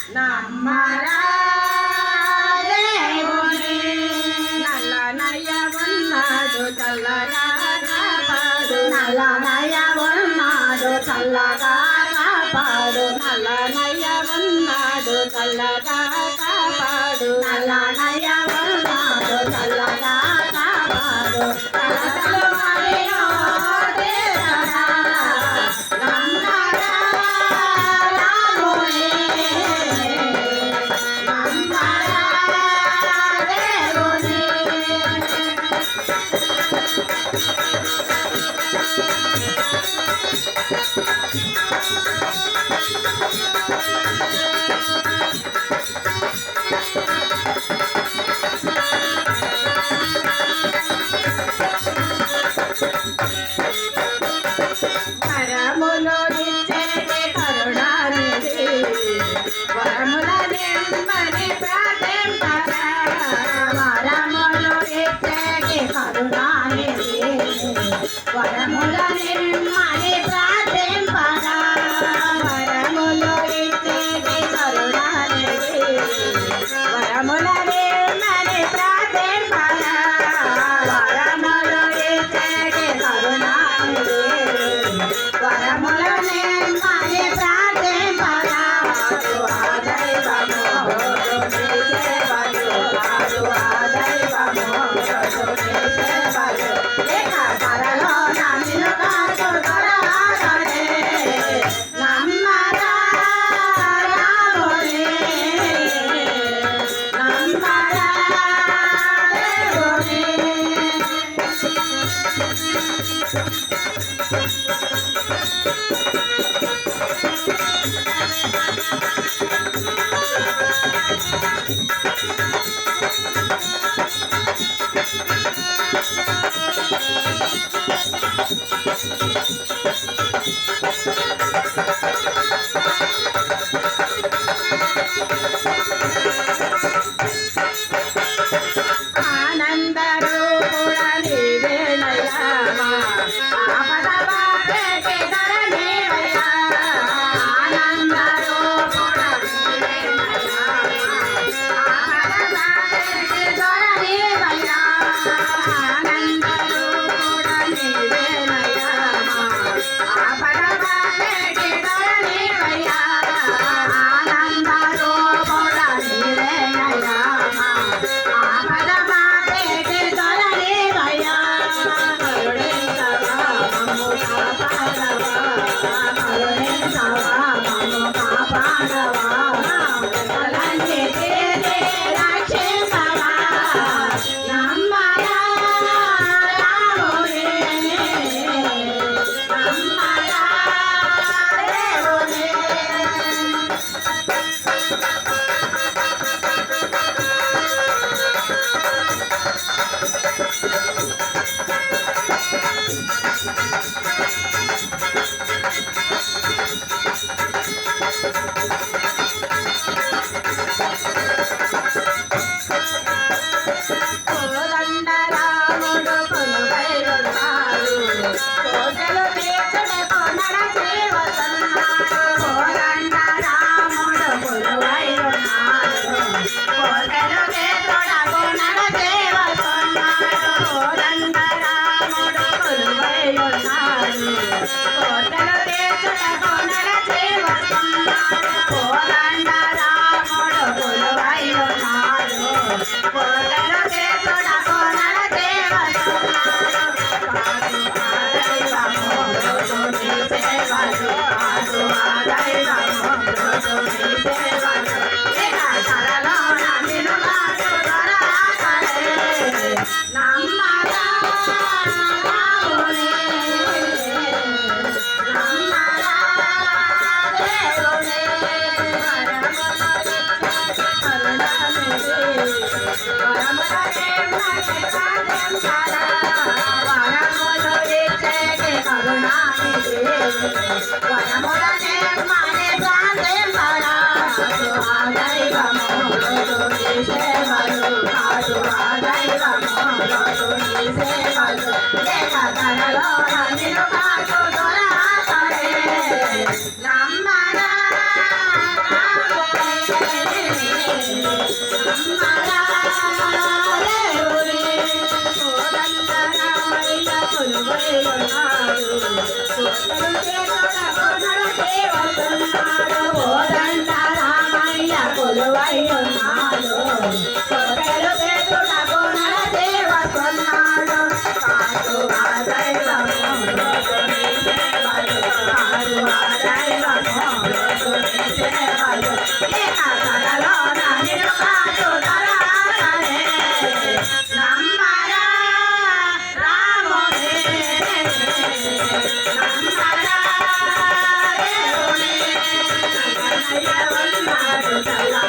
నమ్మరా దేవుని నల్లనయ్య ఉన్నాడు చల్లగా కాపాడు నల్లనయ్య ఉన్నాడు చల్లగా కాపాడు నల్లనయ్య ఉన్నాడు చల్లగా కాపాడు నల్లనయ్య ఉన్నాడు చల్లగా కాపాడు కలకలు మరియో దేవరా నమ్మరా రాముని నమ్మరా దేవుని వరములు ఇచ్చేది కరుణానిధి వరముల నిమ్మని ప్రార్థింపరా వరములు ఇచ్చేది కరుణానిధి వరముల నిమ్మని ప్రార్థింపరా వరములు ఇచ్చేది కరుణానిధి వరముల నిమ్మని ప్రార్థింపరా వరములు ఇచ్చేది కరుణానిధి వరములనే మరి ప్రార్థింపరా ఆ దైవము సేవలు ఆ దైవము సేవలు లేక కరలో నన్ను కాచుకొరాడే నమ్మరా రాముని నమ్మరా దేవుని ఆనందరూపుడ నీవేనయ్యా ఆపద బాధకి ధరణీవయ్యా ఆనందరూపుడ నీవేనయ్యా ఆపద బాధకి ధరణీవయ్యా ఆనందరూపుడ నీవేనయ్యా ఆపద బాధకి ధరణీవయ్యా ఆనందరూపుడ నీవేనయ్యా ఆపద బాధకి ధరణీవయ్యా కరుణించవా మమ్ము కాపాడవా కరుణించవా మమ్ము కాపాడవా కలన్ని తీరి రక్షించవా నమ్మరా రాముని నమ్మరా దేవుని కోదండ రాముడు కొలువై ఉన్నాడు కోటలు తీర్చుటకు నడచి వస్తున్నాడు కోదండ రాముడు కొలువై ఉన్నాడు కోటలు తీర్చుటకు నడచి వస్తున్నాడు కోదండ రాముడు కొలువై ఉన్నాడు కోటలు తీర్చుటకు నడచి వస్తున్నాడు ఉన్నాడు కోటలు చేతుటకు నరదేవ కొన్నాడు కాటుగా దైవము రోజుని సేవలు కాటుగా దైవము రోజుని సేవలు ఇక కలలోన నిన్ను కాటుదరాలనే నమ్మరా రామునే నమ్మరా దేవునే కన్నయ్య ఉన్నాడు